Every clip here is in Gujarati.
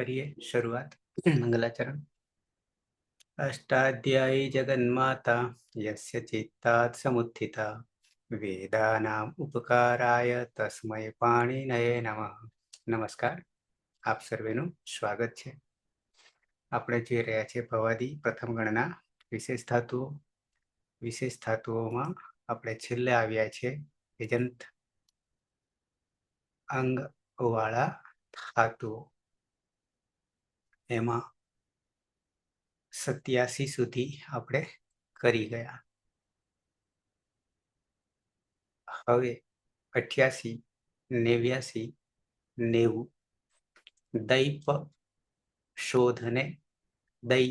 કરીએ શરૂઆત. મંગલાચરણ. અષ્ટાધ્યાયી જગન્માતા યસ્ય ચિત્તાत् સમુત્થિતા વેદાનામ ઉપકારાય તસ્મૈ પાણિનયે નમઃ. નમસ્કાર, આપ સર્વેનું સ્વાગત છે. આપણે જોઈ રહ્યા છીએ ભવાદી પ્રથમ ગણના વિશેષ ધાતુઓમાં આપણે છેલ્લે આવ્યા છે એજંત અંગ વાળા ધાતુઓ. એમાં 87 સુધી આપણે કરી ગયા. હવે 88, 89, 90 દૈપ શોધને દઈ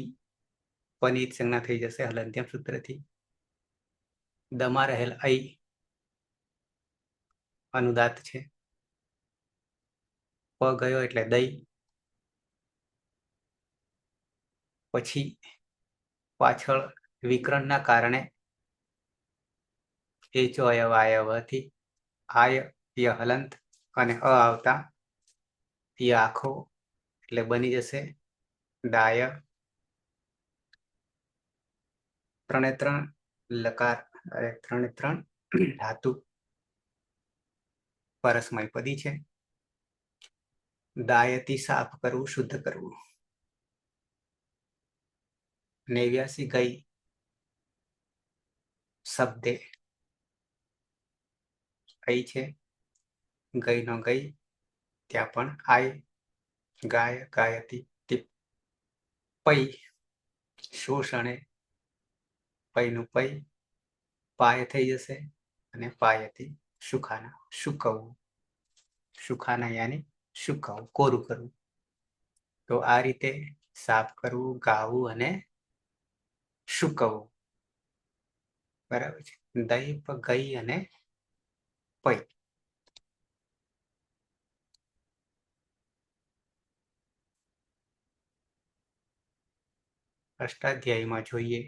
પનિત સંજ્ઞા થઈ જશે હલંત્યમ સૂત્રથી. દમાં રહેલ ઐ અનુદાત છે. પ ગયો એટલે દઈ. પછી પાછળ વિકરણના કારણે એચો અયવાયવથી આય ય હલંત અને અ આવતા ય આખો એટલે બની જશે દાય. ત્રણે ત્રણ લકાર ત્રણે ત્રણ ધાતુ પરસ્મય પદી છે. દાયથી સાફ કરવું, શુદ્ધ કરવું. 89 ગઈ શબ્દે ગઈ છે. ગઈ નો ગઈ ત્યાં પણ આય ગાય ગાયતી ટીપ. પૈ શોષણે પૈનું પૈ પાય થઈ જશે અને પાયથી સુખાના સુકવવું. સુખાના યાની સુકવવું, કોરું કરવું. તો આ રીતે સાફ કરવું, ગાવું અને સુકવવું. બરાબર છે. દૈપ ગઈ અને પૈ. અષ્ટાધ્યાયીમાં જોઈએ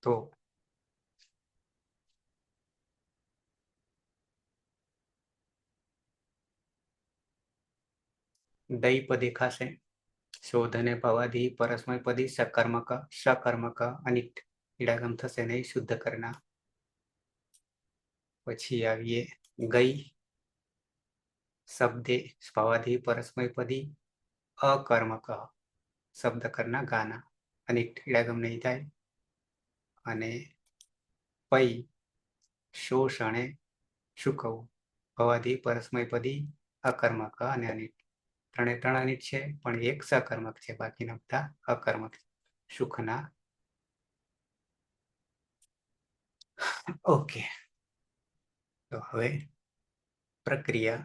તો દૈપ દેખાશે. શોધને ભવાદી પરસ્મય પદી સકર્મક અનિટ ઈડાગમ થશે નહીં, શુદ્ધ કરના. પછી આવીએ ગઈ શબ્દે ભવાદી પરસ્મય પદી અકર્મક શબ્દ કરના ગાના અનિટ ઈડાગમ નહીં થાય. અને પૈ શોષણે શુકવવું. ભવાદી પરસ્મય પદી અકર્મક અને અનિટ. ત્રણે ત્રણ અનિટ છે પણ એક સકર્મક છે, બાકીના બધા અકર્મક. સુખના. ઓકે, તો હવે પ્રક્રિયા.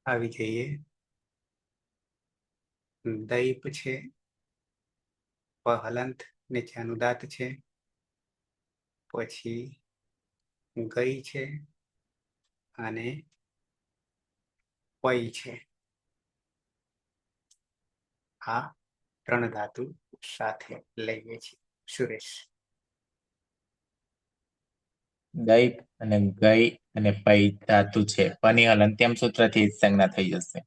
આવી જઈએ. દૈપ છે, હલંત નીચે અનુદાત છે. પછી ગઈ છે અને પૈ છે. આ ત્રણ ધાતુ સાથે લઈએ છીએ. સુરેશ. દૈપ અને ગઈ અને પૈ ધાતુ છે. પની હલંત્યમ સૂત્રથી સંજ્ઞા થઈ જશે.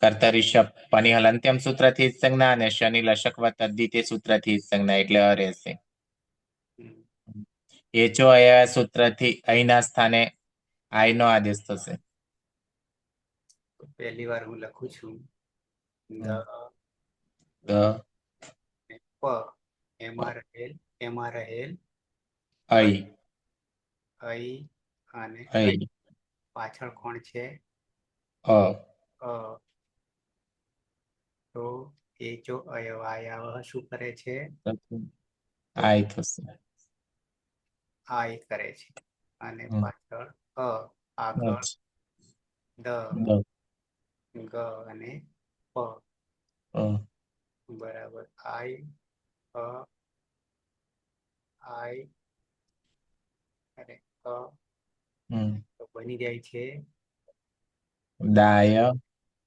કર્તા ઋષભ પની હલંત્યમ સૂત્રથી સંજ્ઞા અને શનિ લશકવત અદ્વિતીય સૂત્રથી સંજ્ઞા એટલે અ રહેશે. એચો અયા સૂત્રથી અહીંના સ્થાને આય નો આદેશ થશે. પહેલી વાર હું લખું છું પ એમાં રહેલ ઐ અને પાછળ કોણ છે? તો એ જો અયવાયાવ શું કરે છે? આય થશે. આય કરે છે અને પાછળ આગળ દ ગ અને પ. બરાબર. આય આય અને તો બની જાય છે દાય,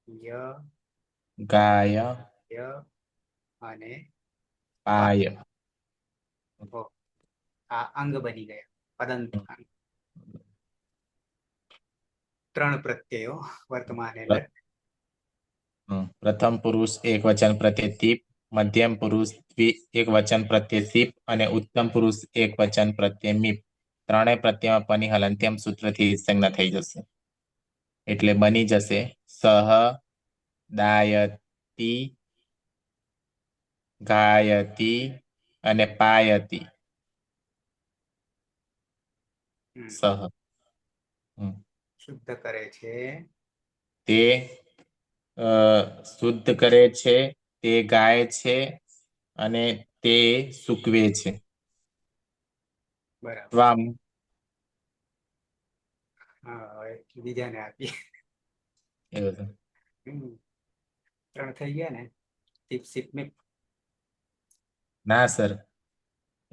ય, ગાય, ય અને પાય. ઓ, આ અંગ બની ગયા, પદંત અંગ. 3 પ્રત્યયો વર્તમાન અંદર. પ્રથમ પુરુષ એક વચન પ્રત્યે તીપ, મધ્યમ પુરુષ એક વચન પ્રત્યે સીપ અને ઉત્તમ પુરુષ એક વચન પ્રત્યે મીપ. ત્રણેય પ્રત્યયમાં પની હલંત્યમ સૂત્રથી સંજ્ઞા થઈ જશે. એટલે બની જશે સહ, દાયતી, ગાયતી અને પાયતી. હમ. સહ. શુદ્ધ કરે છે, તે શુદ્ધ કરે છે, તે ગાય છે અને તે સૂકવે છે. બરાબર. ત્વમ, હા, હવે બીજાને આપીએ. એવું છે. 3 થઈ ગયા ને. ટીપ સીપ મીપ. ના સર,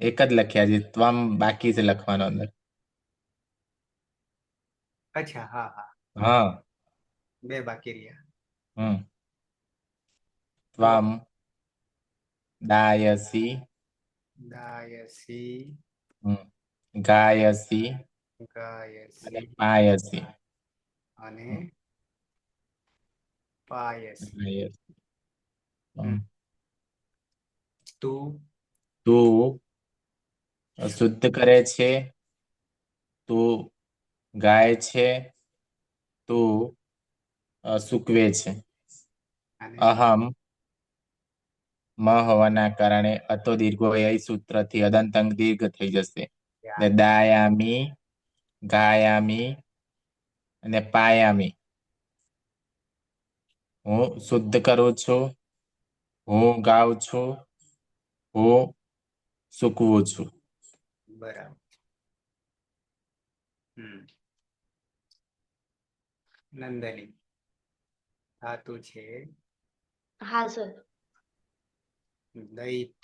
એક જ લખ્યા છે. ત્વમ બાકી છે લખવાનો અંદર. અચ્છા, હા હા, હા. 2 બાકી રહ્યા. તો ત્વમ દાયસી, દાયસી, ગાયસી અને ગાયસી પાયસી. અને પાયસી. ગાયસી. હમ. તું તું શુદ્ધ કરે છે, તું ગાય છે, તું સૂકવે છે. અને અહમ મ હોવાના કારણે અતો દીર્ઘો એ સૂત્રથી અદંતંગ દીર્ઘ થઈ જશે. યામી. દાયામી, ગાયામી અને પાયામી. હું શુદ્ધ કરું છું, હું ગાઉં છું, હું સૂકવું છું. બરાબર. નંદની ધાતુ છે હા સર. દૈપ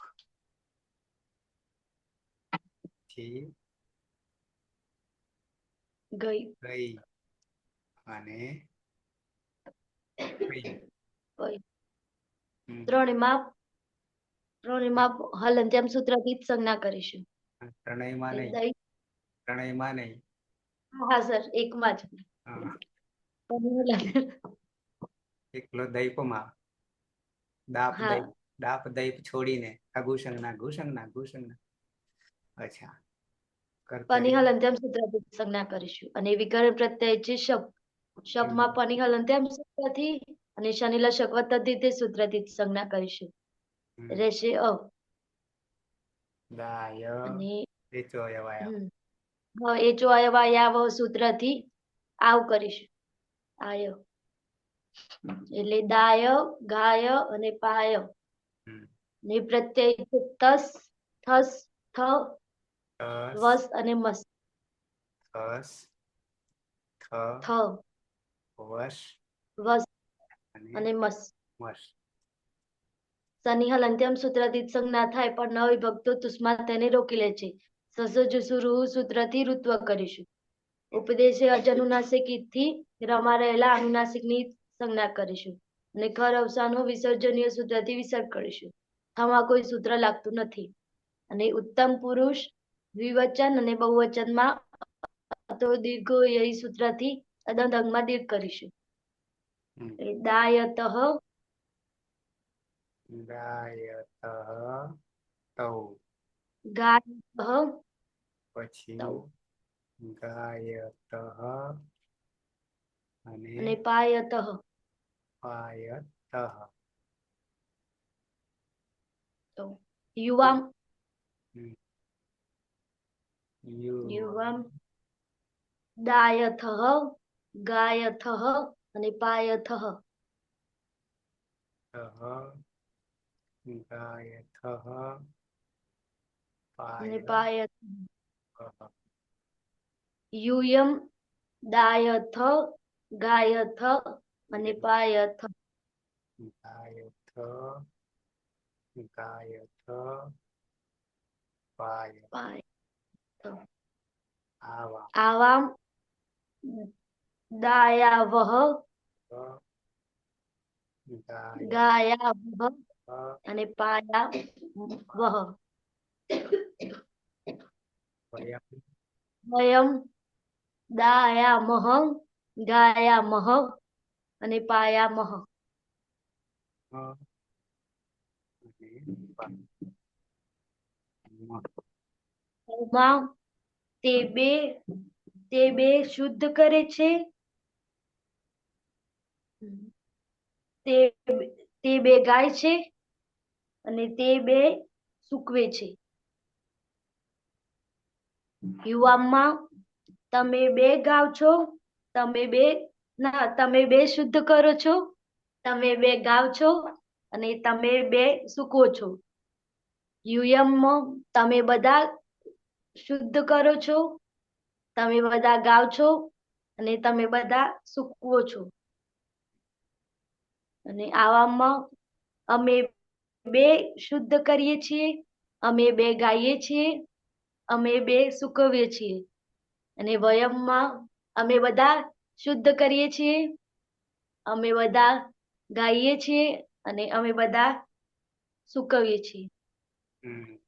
થી ગઈ. ગઈ અને ગઈ. ગઈ. હમ. ત્રણેયમાં હલંત્યમ સૂત્રથી જ સંજ્ઞા કરીશું. ત્રણેયમાં નહીં, દઈ. ત્રણેયમાં નહીં. હા સર, એકમાં જ. હા, પણ એકલો દૈપમાં દાપ હા, દૈપ, દાપ દૈપ છોડીને અઘુષંજ્ઞા ઘુષંજ્ઞા ઘુષંજ્ઞા. અચ્છા, પની કર્તરી. હલંત્યમ સૂત્રથી જ સંજ્ઞા કરીશું. અને વિકરણ પ્રત્યય છે શબ. શબમાં પની હલંત્યમ સૂત્રથી અને શનિલા શકવતથી તે સૂત્રથી જ સંજ્ઞા કરીશું. રહેશે અ. દાય અને વેચો એવાય. એ જો અયવાયાવ સૂત્રથી આવ કરીશું. આય એટલે દાય, ગાય અને પાય. ને પ્રત્યય છે તસ, થસ, થ, વસ અને મસ. થસ, થ, થ, વશ વસ અને મસ. મસ. શનિ હલંત્યમ સૂત્રથી જ સંજ્ઞા થાય પણ ન વિભક્તો તુસ્માત તેને રોકી લે છે. સસજુસુરુ સૂત્રથી ઋત્વ કરીશું. ઉપદેશે અજનુનાસિકથી રમા રહેલા અનુનાસિકની સંજ્ઞા કરીશું. અને ખર અવસાનો વિસર્જનીય સૂત્રથી વિસર્ગ કરીશું. આમાં કોઈ સૂત્ર લાગતું નથી. અને ઉત્તમ પુરુષ દ્વિવચન અને બહુવચનમાં તો દીર્ઘ એ સૂત્રથી અદંત અંગમાં દીર્ઘ કરીશું. દાયતઃ, ગાયત તૌ. ગાયતઃ પછી તૌ ગાયત અને પાયતઃ. પાયતઃ. યુવામ, યુવામ યુવામ દાયથઃ, ગાયથઃ અને પાયથઃ. ગાયથઃ અને પાયતઃ. પાયથ. યુયમ દાયથ, ગાયથ અને પાયથ. ગાયથ, ગાયથ, પાયથ. પાયથ. આવા. આવામ દાયાવહ, દાય ગાયાવહ અને પાયાવહ. વયમ વયમ દાયામહ, ગાયામહ અને પાયામહ. અને પા- મ. એમાં તે બે શુદ્ધ કરે છે. તે તે બે ગાય છે અને તે બે સૂકવે છે. યુવામાં તમે બે ગાવ છો, તમે બે શુદ્ધ કરો છો, તમે બે ગાવ છો અને તમે બે સૂકવો છો. યુયમમાં તમે બધા શુદ્ધ કરો છો, તમે બધા ગાવ છો અને તમે બધા સૂકવો છો. અને આવામાં અમે બે શુદ્ધ કરીએ છીએ, અમે બે ગાઈએ છીએ, અમે બે સૂકવીએ છીએ. અને વયમમાં અમે બધા શુદ્ધ કરીએ છીએ, અમે બધા ગાઈએ છીએ અને અમે બધા સૂકવીએ છીએ. હમ.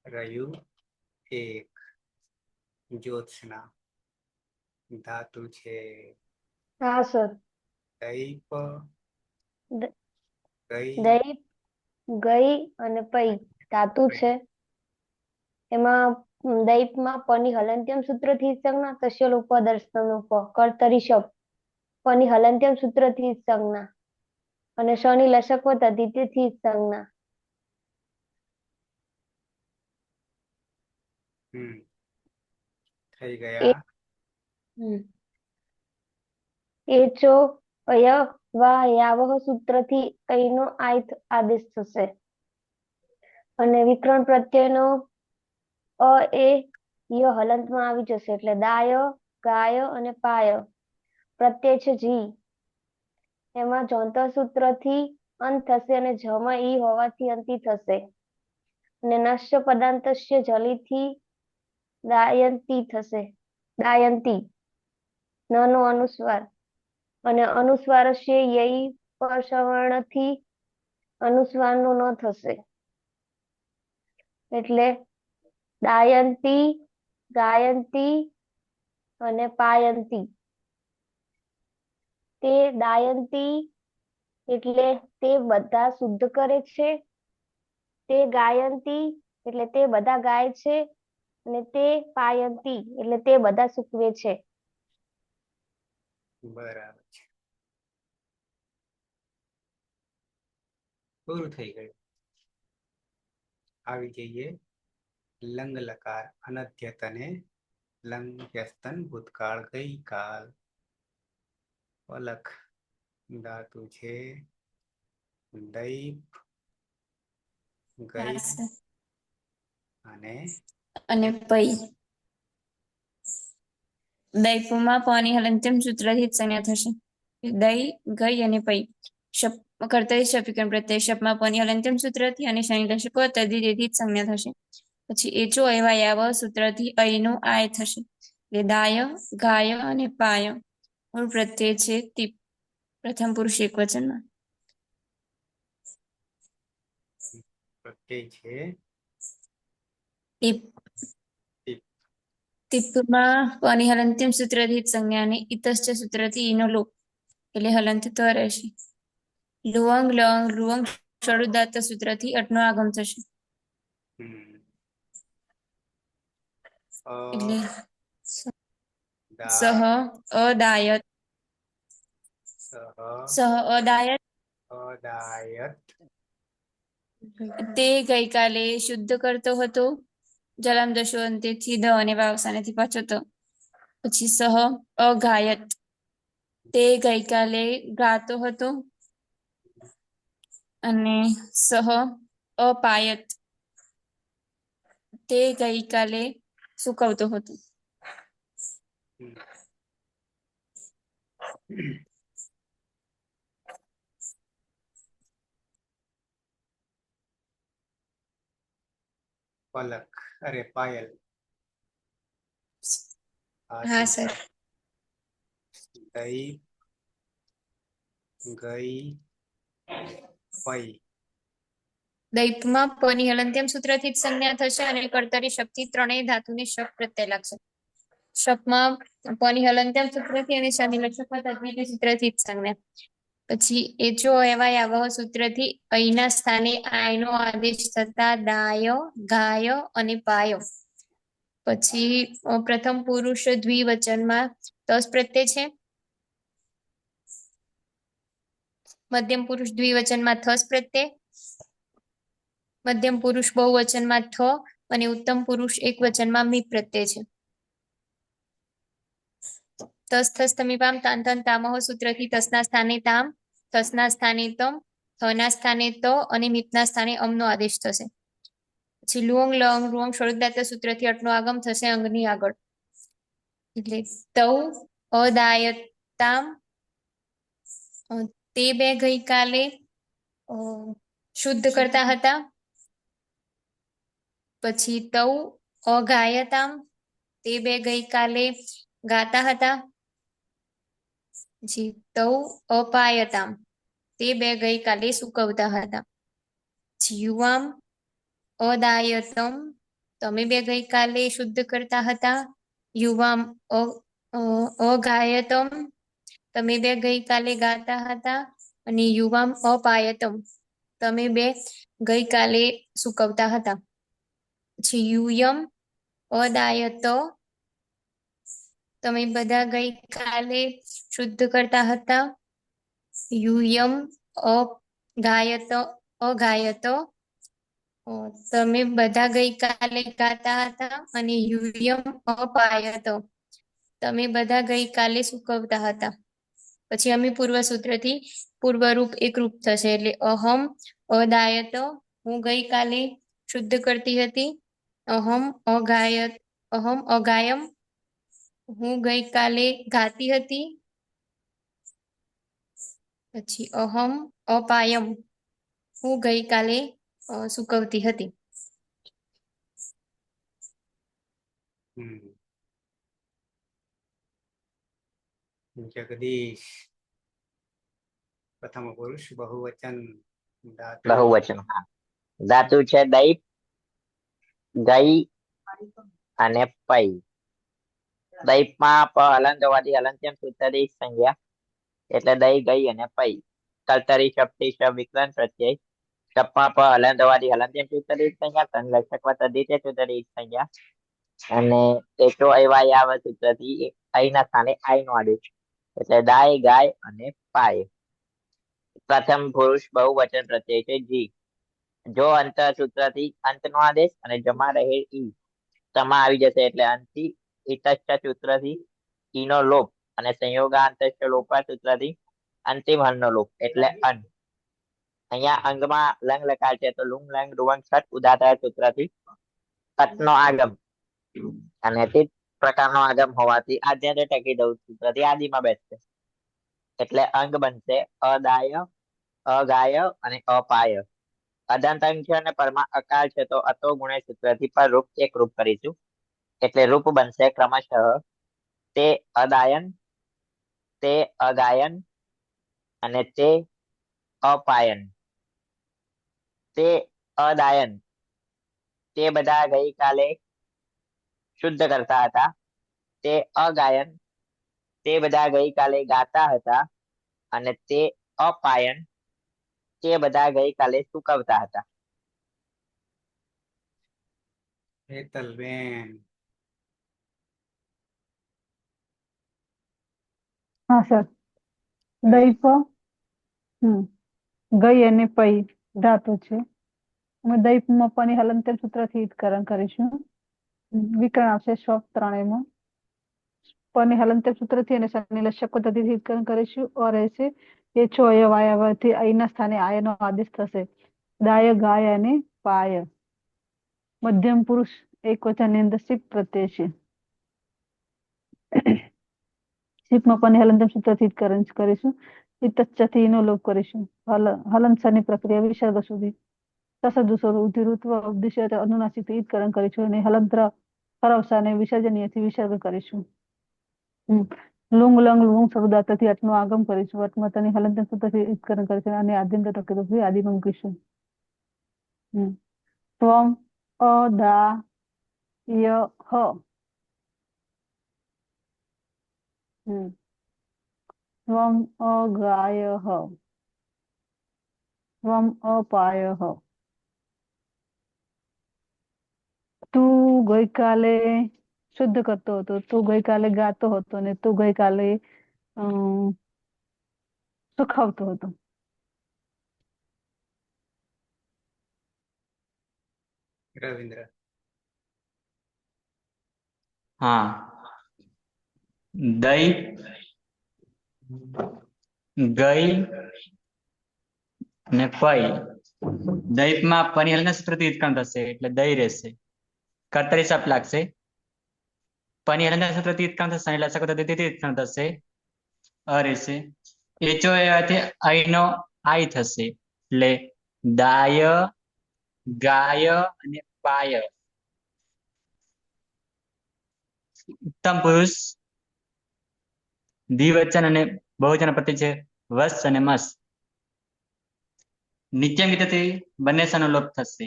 રહ્યું એક. જ્યોત્સના ધાતુ છે. હા સર. દૈપ દ- ગઈ દૈપ, ગઈ અને પઈ ધાતુ છે. એમાં દૈપમાં પની હલંત્યમ સૂત્રથી સંજ્ઞા, તસ્ય લોપ દર્શન લોપ, કર્તરી શબ્દ પની હલંત્યમ સૂત્રથી સંજ્ઞા અને શની લસક તદ્ધિતથી સંજ્ઞા. હમ. થઈ ગયા. એચો અય વા યાવહ સૂત્રથી અહીંનો આયથ આદેશ થશે અને વિકરણ પ્રત્યયનો અ એ ય હલંતમાં આવી જશે એટલે દાય, ગાય અને પાય. પ્રત્યય છે જી, એમાં જોંતર સૂત્રથી અંત થશે અને જમાં ઈ હોવાથી અંતિ થશે અને નશ્ય પદાંતસ્ય જલીથી દાયંતી થશે. દાયંતી નો અનુસ્વાર અને અનુસ્વારસ્ય યઈ પરસવર્ણથી અનુસ્વારનું ન થશે એટલે દાયંતી, ગાયંતી અને પાયંતી. તે દાયંતી એટલે તે બધા શુદ્ધ કરે છે, તે ગાયંતી એટલે તે બધા ગાય છે અને તે પાયંતી એટલે તે બધા સૂકવે છે. બરાબર છે. પૂરું થઈ ગયું. આવી જઈએ લંગ લકાર અનધ્યતને લંગ વ્યસ્તન ભૂતકાળ ગઈકાલ. પલક ધાતુ છે. દૈપ ગઈ અને અને પઈ દૈપમાં પની હલંત્યમ સૂત્રથી જ સંજ્ઞા થશે. દઈ, ગઈ અને પઈ. કર્તરી શપિકન પ્રત્યય શપમાં પની હલંત્યમ સૂત્રથી અને શનિ લશકો તદ્ધિતથી જ સંજ્ઞા થશે. પછી એચો એવા યાવ સૂત્રથી અહીંનું આય થશે. એટલે દાય, ગાય અને પાય. મૂળ પ્રત્યય છે તીપ, પ્રથમ પુરુષ એકવચનમાં. પ્રત્યય છે ટીપ. ટીપ. ટીપમાં પની હલંત્યમ સૂત્રથી જ સંજ્ઞા અને ઇતશ્ચ સૂત્રથી ઈનો લોપ એટલે હલંત તો રહેશે. લુઅંગ, લઅંગ, લુઅંગ ષડુદાત્ત સૂત્રથી અટનો આગમ થશે. હમ. એટલે સહ દાય અદાયત, સહ અદાયત અદાયત તે ગઈકાલે શુદ્ધ કરતો હતો. જલમ દશો અંતેથી દ અને વાવસાનેથી પાછો ત. પછી સહ અગાયત તે ગઈકાલે ગાતો હતો. અને સહ અપાયત તે ગઈકાલે સુકવતો હતો. પલક અરે પાયલ હા સર. દઈ ગઈ પઈ દૈપમાં પની હલંત્યમ સૂત્રથી જ સંજ્ઞા થશે અને કર્તરી શક્તિ ત્રણેય ધાતુને શપ પ્રત્યય લાગશે. શપમાં પની હલંત્યમ સૂત્રથી અને શનિ લક્ષકમાં તદ્વિતીય સૂત્રથી જ સંજ્ઞા. પછી એચો એવાય આવહ સૂત્રથી અહીંના સ્થાને આયનો આદેશ થતા દાય ગાય અને પાયો. પછી પ્રથમ પુરુષ દ્વિવચનમાં તસ પ્રત્યય છે. મધ્યમ પુરુષ દ્વિવચનમાં થસ પ્રત્યય, મધ્યમ પુરુષ બહુવચનમાં થ અને ઉત્તમ પુરુષ એક વચનમાં મી પ્રત્યય છે. તસ થસ તમીપામ તાન તન તામહ સૂત્રથી તસના સ્થાને તામ, થસના સ્થાને તમ, થના સ્થાને ત અને મિતના સ્થાને અમનો આદેશ થશે. પછી લુંગ લંગ રૂંગ સ્વરૂપદાતા સૂત્રથી અટનો આગમ થશે અંગની આગળ. એટલે તૌ અદાયતામ, તે બે ગઈકાલે શુદ્ધ કરતા હતા. પછી તૌ અગાયતામ, તે બે ગઈકાલે ગાતા હતા. પછી તૌ અપાયતામ, તે બે ગઈકાલે સૂકવતા હતા. યુવામ અદાયતમ, તમે બે ગઈકાલે શુદ્ધ કરતા હતા. યુવામ અગાયતમ, તમે બે ગઈકાલે ગાતા હતા. અને યુવામ અપાયતમ, તમે બે ગઈકાલે સૂકવતા હતા. પછી યુયમ અદાયત, તમે બધા ગઈકાલે શુદ્ધ કરતા હતા. યુયમ અગાયત, તમે બધા ગઈકાલે ગાતા હતા. અને યુયમ અપાયત, તમે બધા ગઈકાલે સૂકવતા હતા. પછી અમે પૂર્વ સૂત્રથી પૂર્વરૂપ એકરૂપ થશે. એટલે અહમ અદાયત, હું ગઈકાલે શુદ્ધ કરતી હતી. અહમ અગાયમ, હું ગઈકાલે ગાતી હતી. પછી અહમ અપાયમ, હું ગઈકાલે સૂકવતી હતી. જગદીશ પ્રથમ પુરુષ બહુવચન ધાતુ બહુવચન. હા, ધાતુ છે દૈપ, ગઈ અને પઈ. દૈપમાં પ હલંત હોવાથી હલંત્યમ સૂત્રથી સંજ્ઞા, એટલે દઈ ગઈ અને પઈ. કર્તરી શબ્દથી શબ વિકલન પ્રત્યય. શપમાં પ હલંત હોવાથી હલંત્યમ સૂત્રથી સંજ્ઞા, તન લક્ષકમાં તદ્વિતીય સૂત્રથી સંજ્ઞા. અને એચો એવાય આવ સૂત્રથી અહીંના સ્થાને આઈ નો આદેશ, એટલે દાય ગાય અને પાય. પ્રથમ પુરુષ બહુવચન પ્રત્યય છે જી. જો અંત સૂત્રથી અંતનો આદેશ અને જમા રહે ઈ તમા આવી જશે, એટલે અંતિ ઇતશ્ચ સૂત્રથી ઈનો લોપ અને સંયોગાંતશ્ચ લોપા સૂત્રથી અંતિમ હલનો લોપ, એટલે અન. અહીંયા અંગમાં લંગ લકાર છે, તો લુંગ લંગ રૂવંગ છઠ ઉદાતા સૂત્રથી તટનો આગમ, અને તે પ્રકારનો આગમ હોવાથી આદ્યંત ટકી દઉં સૂત્રથી આદિમાં બેસશે, એટલે અંગ બનશે અદાય, અગાય અને અપાય. અદંત અંગ છે અને પરમાં અકાર છે, તો અતો ગુણ્યા સૂત્રથી પર રૂપ એક રૂપ કરીશું, એટલે રૂપ બનશે ક્રમશઃ તે અદાયન, તે અગાયન અને તે અપાયન. તે અદાયન, તે બધા ગઈકાલે શુદ્ધ કરતા હતા. તે અગાયન, તે બધા ગઈકાલે ગાતા હતા. અને તે અપાયન, તે બધા ગઈકાલે સૂકવતા હતા. હેતલબેન હા સર. દૈપ ગઈ અને પઈ ધાતુ છે. અમે દૈપમાં પની હલંત્યમ સૂત્રથી ઈદકરણ કરીશું. વિકરણ આવશે સ્વપ ત્રણેયમાં. પની હલંત્યમ સૂત્રથી અને શનિ લક્ષક પદ્ધતિથી ઈદકરણ કરીશું. ઓર રહેશે એ છો અયવાયથી અહીંના સ્થાને આયનો આદેશ થશે. દાય ગાય અને પાય. મધ્યમ પુરુષ એક વચનની અંદર સિપ પ્રત્યય છે. સિપમાં પની હલંત્યમ સૂત્રથી ઈદકરણ કરીશું. ઇતશ્ચથી ઈનો લોપ કરીશું. હલંત પ્રક્રિયા વિસર્ગ સુધી તસદુસો રુધિરુત્વ ઉપદિશ્ય અનુનાસિક ઈદકરણ કરીશું. અને હલંત્ર હરવસાને વિસર્જનીયથી વિસર્ગ કરીશું. હમ. લુંગ લંગ લુંગ શબ્દાર્થથી અટનું આગમ કરીશું. અટમાં તેની હલંત્યમ સૂત્રથી ઈત્કરણ કરીશું અને આદ્યંત ટકેથી આદિમાં મૂકીશું. ત્વમ અદા ય હ. ત્વમ અગાય હ. ત્વમ અપાય હ. તું ગઈકાલે શુદ્ધ કરતો હતો, તું ગઈકાલે ગાતો હતો અને તું ગઈકાલે સુખાવતો હતો. રવિન્દ્ર. હા, દઈ, ગઈ અને પઈ. દઈપમાં પની હલનના સૂત્રથી ઉત્ક્રાંત થશે એટલે દઈ રહેશે. કર્તરી શપ લાગશે. પની હલનના સૂત્રથી ઉત્ક્રાંત થશે એટલે લસક પદ્ધતિથી ઉત્ક્રાંત થશે. અ રહેશે. એચો એવાથી અહીંનો આઈ થશે એટલે દાય, ગાય અને પાય. ઉત્તમ પુરુષ દ્વિવચન અને બહુવચન પ્રત્યય છે વસ અને મસ. નીચે મિતથી બંને સનો લોપ થશે.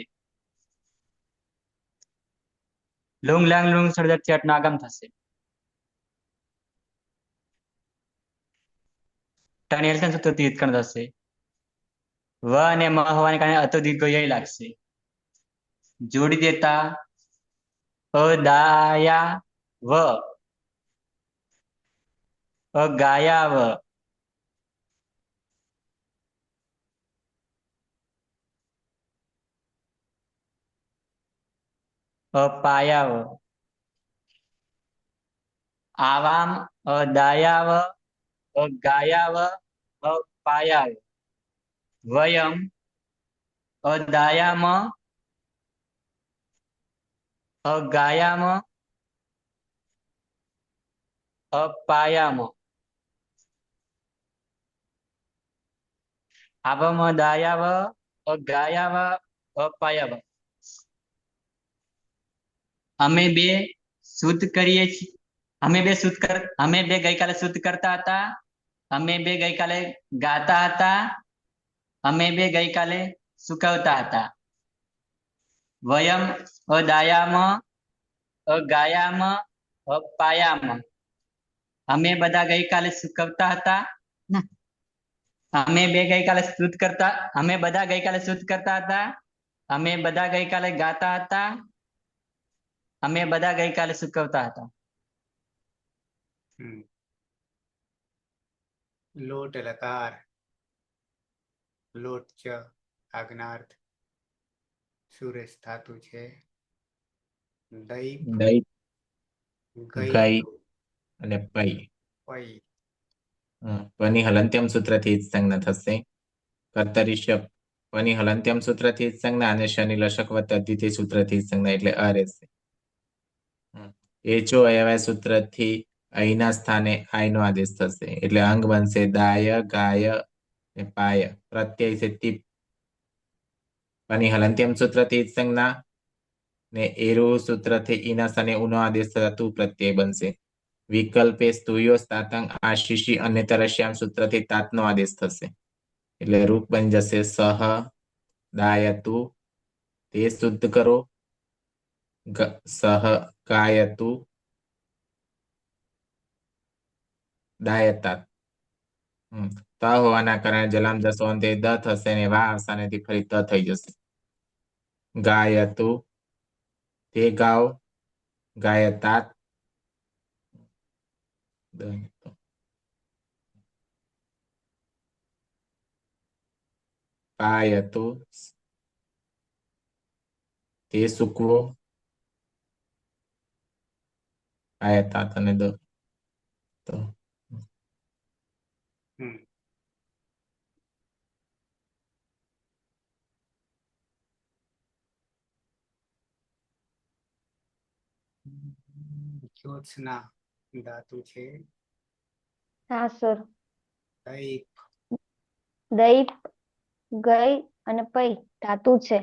લુંગ લાંગ લુંગ સર્જકથી અટનો આગમ થશે. ટની હલનના સૂત્રથી ઉત્ક્રાંત થશે. વ અને મ હોવાને કારણે અતો દીર્ઘ ય લાગશે. જોડી દેતા અદાયા વ, અગાયા વ. અપાયા વ. આવામ અદાયા વ, અગાયા વ, અપાયા વ. વયમ અદાયામ, અગાયામ, અપાયામ. આવમ અદાયાવ, અગાયાવ, અપાયાવ. અમે બે શુદ્ધ કરીએ છીએ. અમે બે ગઈકાલે શુદ્ધ કરતા હતા. અમે બે ગઈકાલે ગાતા હતા. અમે બે ગઈકાલે સુકવતા હતા. વયમ અદાયામ, અગાયામ, અપાયામ. અમે બધા ગઈકાલે સુકવતા હતા. અમે બે ગઈકાલે શુદ્ધ કરતા. અમે બધા ગઈકાલે શુદ્ધ કરતા હતા. અમે બધા ગઈકાલે ગાતા હતા. અમે બધા ગઈકાલે સુકવતા હતા. લોટ લકાર, લોટ ચ આજ્ઞાર્થ, સુરેશ ધાતુ છે. દૈપ, દઈ, ગઈ, ગઈ અને પઈ. પઈ. પની હલંત્યમ સૂત્રથી જ સંજ્ઞા થશે. કર્તરી શપ પની હલંત્યમ સૂત્રથી જ સંજ્ઞા અને શનિ લશક વત્તા દ્વિતીય સૂત્રથી જ સંજ્ઞા એટલે અ રહેશે. એચો અયવાય સૂત્રથી અહીંના સ્થાને આઈનો આદેશ થશે એટલે અંગ બનશે દાય, ગાય ને પાય. પ્રત્યય છે તીપ. પની હલંત્યમ સૂત્રથી જ સંજ્ઞા ને એરુ સૂત્રથી ઈના સ્થાને ઉનો આદેશ થતા તું પ્રત્યય બનશે. વિકલ્પે સ્તુયો તાતંગ આશીષી અને તરશ્યામ સૂત્રથી તાતનો આદેશ થશે એટલે રૂપ બની જશે સહ દાયતુ. તે શુદ્ધ કરો. સહ ગાયતુ દાયતા. ત હોવાના કારણે જલામ જસો અંતે દ થશે ને વા અવસાનેથી ફરી ત થઈ જશે. ગાયતુ તે ગાઓ, ગાયતાત પાયતુ તે સૂકવો, પાયતાત અને દ. તો જ્યોત્સના ધાતુ છે. હા સર. દૈપ, દૈપ, ગઈ અને પઈ ધાતુ છે.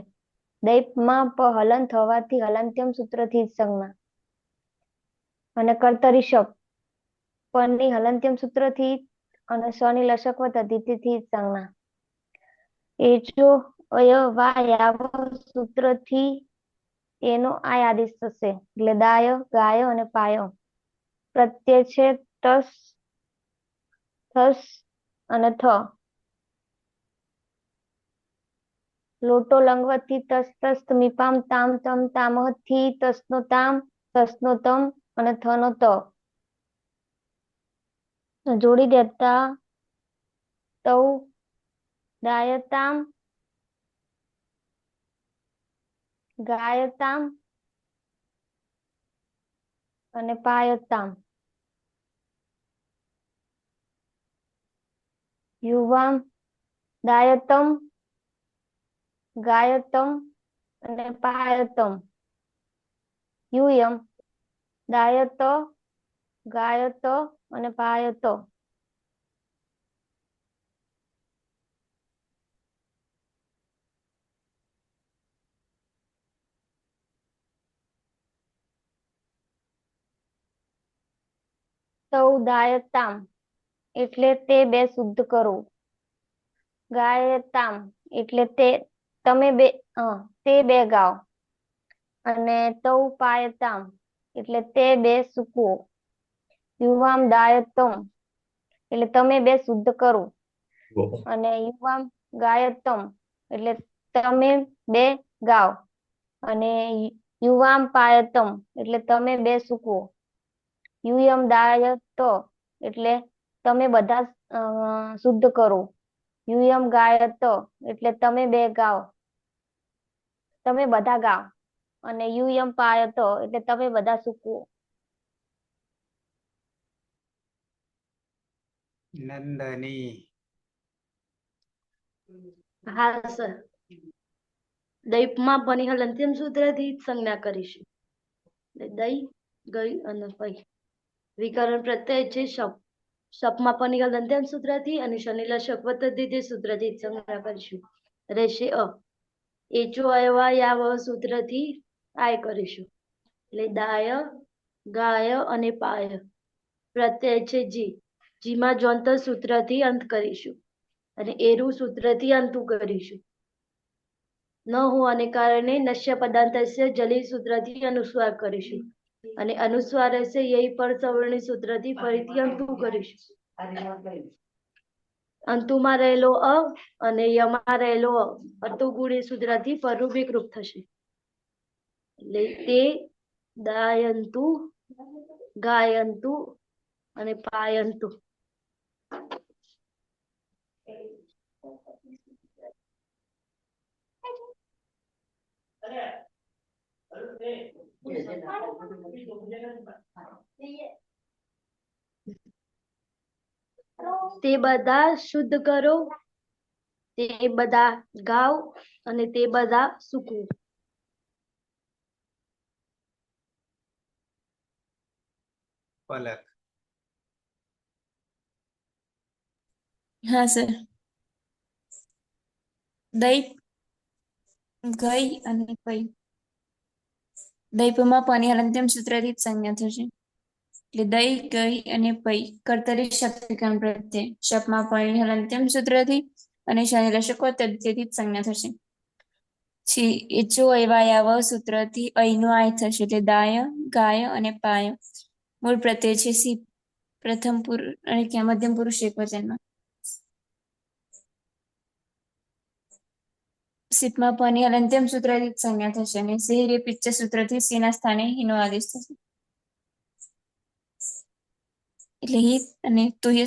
દૈપમાં પ હલંત થવાથી હલંત્યમ સૂત્રથી જ સંજ્ઞા. અને કર્તરી શપ પની હલંત્યમ સૂત્રથી અને સની લશક તદ્ધિતિથી સંજ્ઞા એજો અય વા યાવ સૂત્રથી એનો આ આદેશ થશે એટલે દાય ગાય અને પાય પ્રત્યય છે તસ થસ અને થ લોટો લંગવતથી તસ તસ્ત મીપામ તામ તમ તામહ થી તસનો તામ તસનો તમ અને થનો ત જોડી દેતા તૌ દાયતામ ગાયતામ અને પાયતામ યુવામ દાયતમ ગાયતમ અને પાયતમ યુયમ દાયત ગાયત અને પાયત તૌ દાયતામ એટલે તે બે શુદ્ધ કરો ગાયતામ એટલે તમે બે તે બે ગાઓ અને તૌ પાયતામ એટલે તે બે સૂકવો યુવામ દાયતમ એટલે તમે બે શુદ્ધ કરો અને યુવામ ગાયતમ એટલે તમે બે ગાઓ અને યુવામ પાયતમ એટલે તમે બે સૂકવો યુયમ દાયત એટલે તમે બધા શુદ્ધ કરો યુયમ ગાયત એટલે તમે બે ગાઓ તમે બધા ગાઓ અને યુયમ પાયત એટલે તમે બધા સૂકવો નંદની હા સર દૈપમાં પની હલંત્યમ સૂત્રથી જ સંજ્ઞા કરીશું દઈ ગઈ અને પઈ વિકરણ પ્રત્યય છે શપ શપમાં પની હલંત્યમ સૂત્રથી અને શનિલશક વતદ્ધિતિ સૂત્રથી જ સંજ્ઞા કરીશું રહેશે અ એચો અયવા યાવ સૂત્રથી આય કરીશું એટલે દાય ગાય અને પાય પ્રત્યય છે જી જીમાં જોંતર સૂત્રથી અંત કરીશું અને એરું સૂત્રથી અંતુ કરીશું ન હોવાને કારણે નશ્ય પદાંતસ્ય જલી સૂત્રથી અનુસ્વાર કરીશું અને અનુસ્વાર હશે યહી પર સવર્ણી સૂત્રથી ફરીથી અંતુ કરીશું અંતુમાં રહેલો અ અને યમાં રહેલો અતુગુણી સૂત્રથી પરરૂપિક રૂપ થશે એટલે તે દાયંતુ ગાયંતુ અને પાયંતુ તે બધા શુદ્ધ કરો તે બધા ગાઓ અને તે બધા સૂકવો પલક હા સર દૈપ ગઈ અને પઈ દૈપમાં પની હલંત્યમ સૂત્રથી જ સંજ્ઞા થશે એટલે દઈ ગઈ અને પઈ કર્તરી શબ્દકરણ પ્રત્યય શપમાં પની હલંત્યમ સૂત્રથી અને શનિલશક તદ્ધિતિથી જ સંજ્ઞા થશે છી એચો એવા યાવ સૂત્રથી અહીંનો આય થશે એટલે દાય ગાય અને પાય મૂળ પ્રત્યય છે સી પ્રથમ પુરુષ અને ક્યાં મધ્યમ પુરુષ એકવચનમાં સીપમાં પની હલંત્યમ સૂત્રથી જ સંજ્ઞા થશે અને સિહિરે પિચ્ચ સૂત્રથી સીના સ્થાને હીનો આદેશ થશે એટલે હિત અને તુહ્ય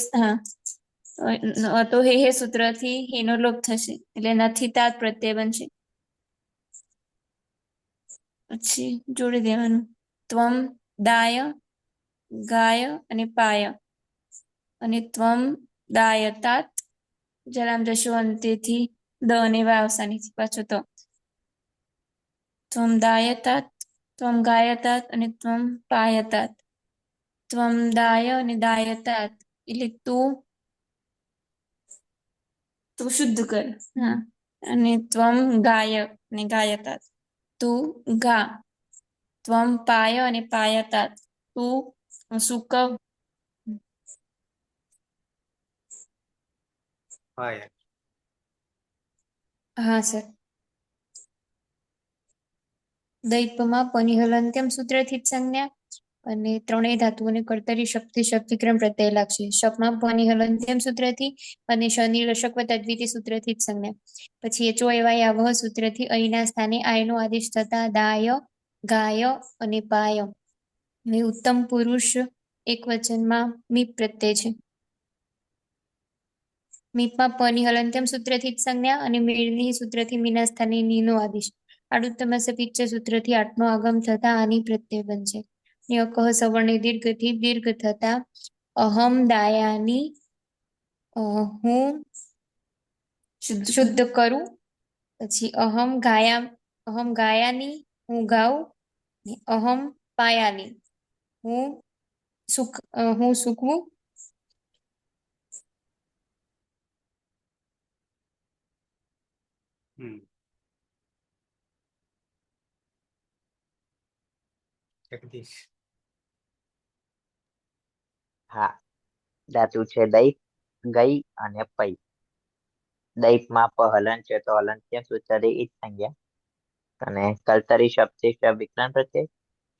તો હે સૂત્રથી હીનો લોપ થશે એટલે નથી તાત પ્રત્યય બનશે પછી જોડી દેવાનું ત્વમ દાય ગાય અને પાય અને ત્વમ દાયતાત જલામ જશો અંતેથી દ અને વા અવસાનીથી પાછો તો ત્વમ દાયતાત ત્વમ ગાયતાત અને ત્વમ પાયતાત ત્વમ દાય અને દાયતાત એટલે તું શુદ્ધ કર હા અને ત્વમ ગાય અને ગાયતાત તું ગા ત્વમ પાય અને પાયતાત તું સૂકવ પાયલ. હા સર. દૈપમાં પની હલંત્યમ સૂત્રથી જ સંજ્ઞા અને ત્રણેય ધાતુઓને કર્તરી શક્તિ શક્તિક્રમ પ્રત્યય લાગશે. શપમાં પની હલંત્યમ સૂત્રથી અને શનિ લશક વત્તા દ્વિતીય સૂત્રથી જ સંજ્ઞા. પછી એચો એવાય આવહ સૂત્રથી અહીંના સ્થાને આયનો આદેશ થતા દાય ગાય અને પાય અને ઉત્તમ પુરુષ એક વચનમાં મીપ પ્રત્યય છે. મીપમાં પની હલંત્યમ સૂત્રથી જ સંજ્ઞા અને મેળવી સૂત્રથી મીના સ્થાને નીનો આદેશ. આડુત્તમસ્ય પિચ્ચ સૂત્રથી આઠનો આગમ થતા આની પ્રત્યય બનશે. અકહ સવર્ણ દીર્ઘથી દીર્ઘ થતા અહમ દાયાની હું શુદ્ધ કરું. પછી અહમ ગાયાની હું ગાઉં. અહમ પાયાની હું સૂકવું. જગદીશ. હા, ધાતુ છે દૈપ, ગઈ અને પૈ. દૈપમાં પ હલન છે તો હલંત્યમ સૂત્રથી ઈ જ સંજ્ઞા અને કર્તરી શબ્દ છે શબ્દ વિકલન પ્રત્યય.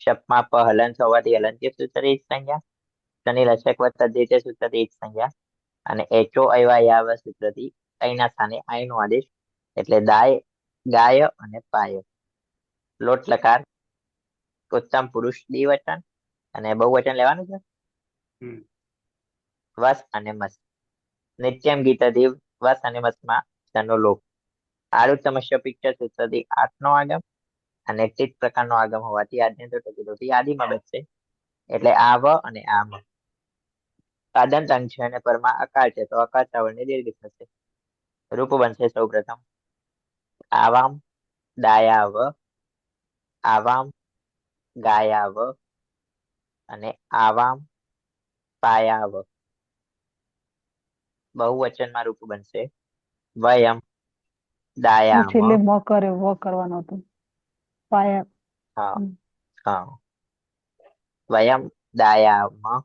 શપમાં પ હલન હોવાથી હલંત્યમ સૂત્રથી ઈ જ સંજ્ઞા. શનિ લશક વત્તા દ્વિતીય સૂત્રથી ઈ જ સંજ્ઞા અને એચો અયવાયાવ સૂત્રથી અહીંના સ્થાને આયનો આદેશ એટલે દાય ગાય અને પાય. લોટ લકાર ઉત્તમ પુરુષ દ્વિવચન અને બહુવચન લેવાનું છે. વસ અને મસ. નિત્યમ ગીતાથી વસ અને મસમાં તેનો લોપ. આરુત્તમસ્ય પિક્ચર સૂત્રથી 8નો આગમ અને ટીટ પ્રકારનો આગમ હોવાથી આદ્યંતથી આદિમાં બચશે એટલે આ વ અને આ મ. આદંત અંગ છે અને પરમાં અકાર છે તો અકાર શ્રાવણની દીર્ઘ થશે. રૂપ બનશે સૌ પ્રથમ આવામ દાયાવ, આવામ ગાયાવ અને આવામ પાયાવ. બહુવચનમાં રૂપ બનશે વયમ દાયામ. છેલ્લે મ કરે વ કરવાનો હતો. પાયા. હા હા. વયમ દાયામ,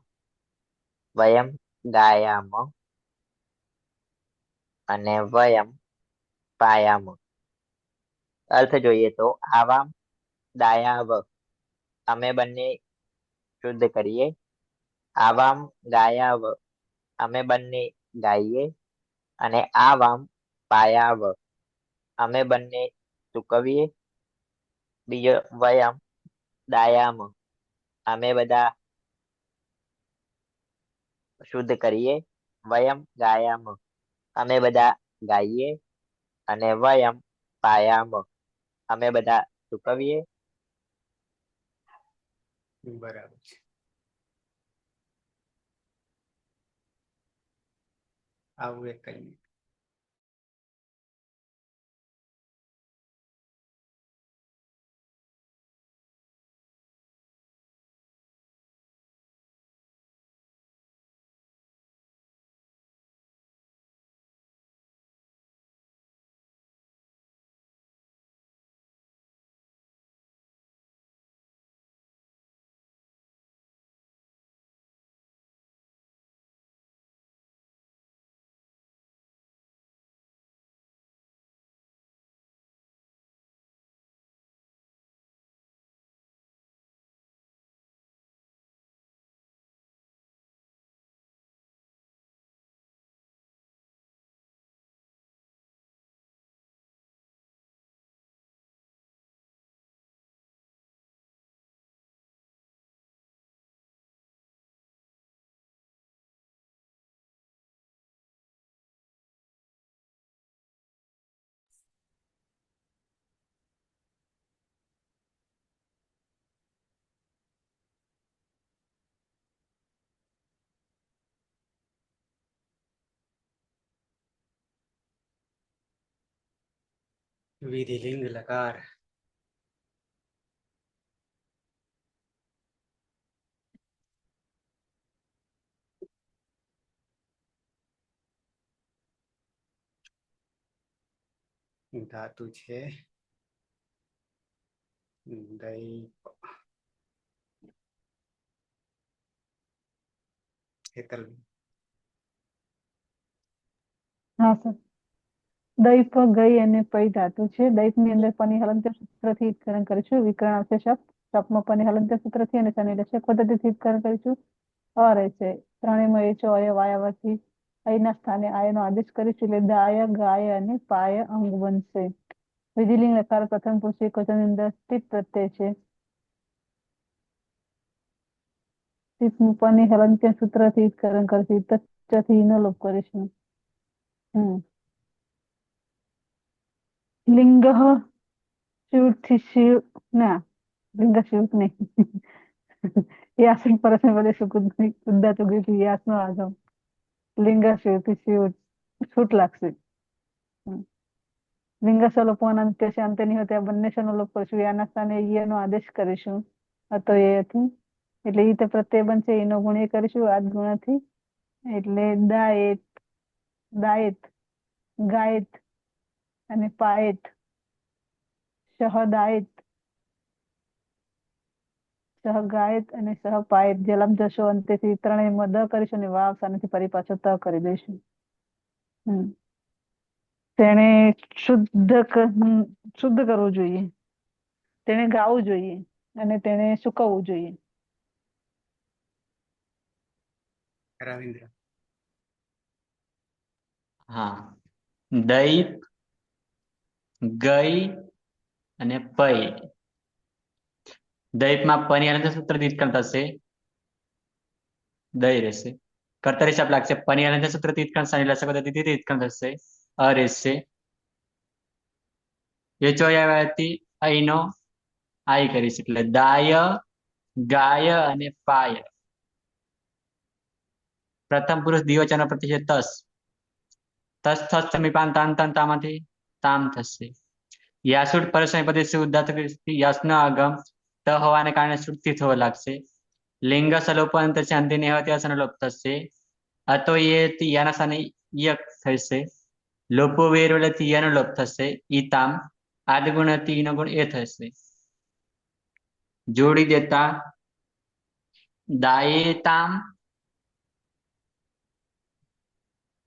વયમ ગાયામ અને વયમ પાયામ. અર્થ જોઈએ તો આવામ દાયાવ અમે બંને શુદ્ધ કરીએ. આવામ ગાયાવ અમે બંને ગાઈએ અને આવામ પાયાવ અમે બંને ચૂકવીએ. બીજો વયમ દાયામ અમે બધા શુદ્ધ કરીએ. વયમ ગાયામ અમે બધા ગાઈએ અને વયમ પાયામ અમે બધા ચૂકવીએ. બરાબર છે. આવું એક કઈ વિધિલિંગ લકાર. ધાતુ છે દૈપ. હેતલ. હા સર. દૈપ, ગઈ અને પૈ ધાતુ છે. દૈપની અંદર પની હલંત્ય સૂત્રથી ઈત્કરણ કરીશું. વિકરણ આવશે શપ. શપમાં પની હલંત્ય સૂત્રથી અને શનિલક્ષક પદ્ધતિથી ઈત્કરણ કરીશું. અ રહેશે. ત્રણેયમાં એચો અયવ આવ્યાથી અહીંના સ્થાને આયનો આદેશ કરીશું એટલે દાય, ગાય અને પાય અંગ બનશે. વિધિલિંગ લકાર પ્રથમ પુરુષ એકવચનની અંદર સ્થિત પ્રત્યય છે. પની હલંત્ય સૂત્રથી ઈત્કરણ કરીશું. તચ્ચથી નો લોપ કરીશું. લિંગ શિવથી શિવ ના લિંગ શિવ નહીં યાસન પરસ્મે પદે ઉદ્દાત ઉગી યાસનો આગમ લિંગ શિવથી શિવ છૂટ લાગશે. લિંગ સલોપન અંત્ય છે અંત્ય નહીં હોય ત્યાં બંને શનો લોપ કરીશું. યાના સ્થાને ઈયનો આદેશ કરીશું. તો એથી એટલે ઈ તો પ્રત્યય બનશે. એનો ગુણ એ કરીશું આદ ગુણથી એટલે દાયેત, દાયેત, ગાયેત અને પાયેત, સહદાયેત, સહગાયેત અને સહપાયેત. જલમ જશો અંતેથી ત્રણેયમાં દ કરીશું અને વાવ સાનેથી ફરી પાછો ત કરી દઈશું. તેને શુદ્ધ કરવું જોઈએ, તેને ગાવું જોઈએ અને તેને સુકવવું જોઈએ. રવિન્દ્ર. હા. દૈપ, ગઈ અને પૈ. દૈપમાં પની હલંત્ય સૂત્રથી ઈત્કરણ થશે. દઈ રહેશે. કર્તરી શપ લાગશે. પની હલંત્ય સૂત્રથી ઈત્કરણ શનિલક્ષક પદ્ધતિથી ઈત્કરણ થશે. અ રહેશે. એચો આવ્યાથી અહીંનો આઈ કરીશ એટલે દાય, ગાય અને પાય. પ્રથમ પુરુષ દ્વિવચન પ્રત્યય છે તસ. તસ થસ સમીપાન તાન તન તામાંથી તામ થશે. યાસુટ પરસ્મય પદે ઉદ્દાત યસનો આગમ ત હોવાને કારણે શ્રુતિ થવા લાગશે. લિંગ સલોપન થશે અંતે નહીં ત્યાં સનલોપ થશે. અતો એ યાના સ્થાને યક થશે. લોપો વેર એટલે યાનો લોપ થશે. ઈતામ આદગુણ હતી ઈનો ગુણ એ થશે. જોડી દેતા દાયેતામ,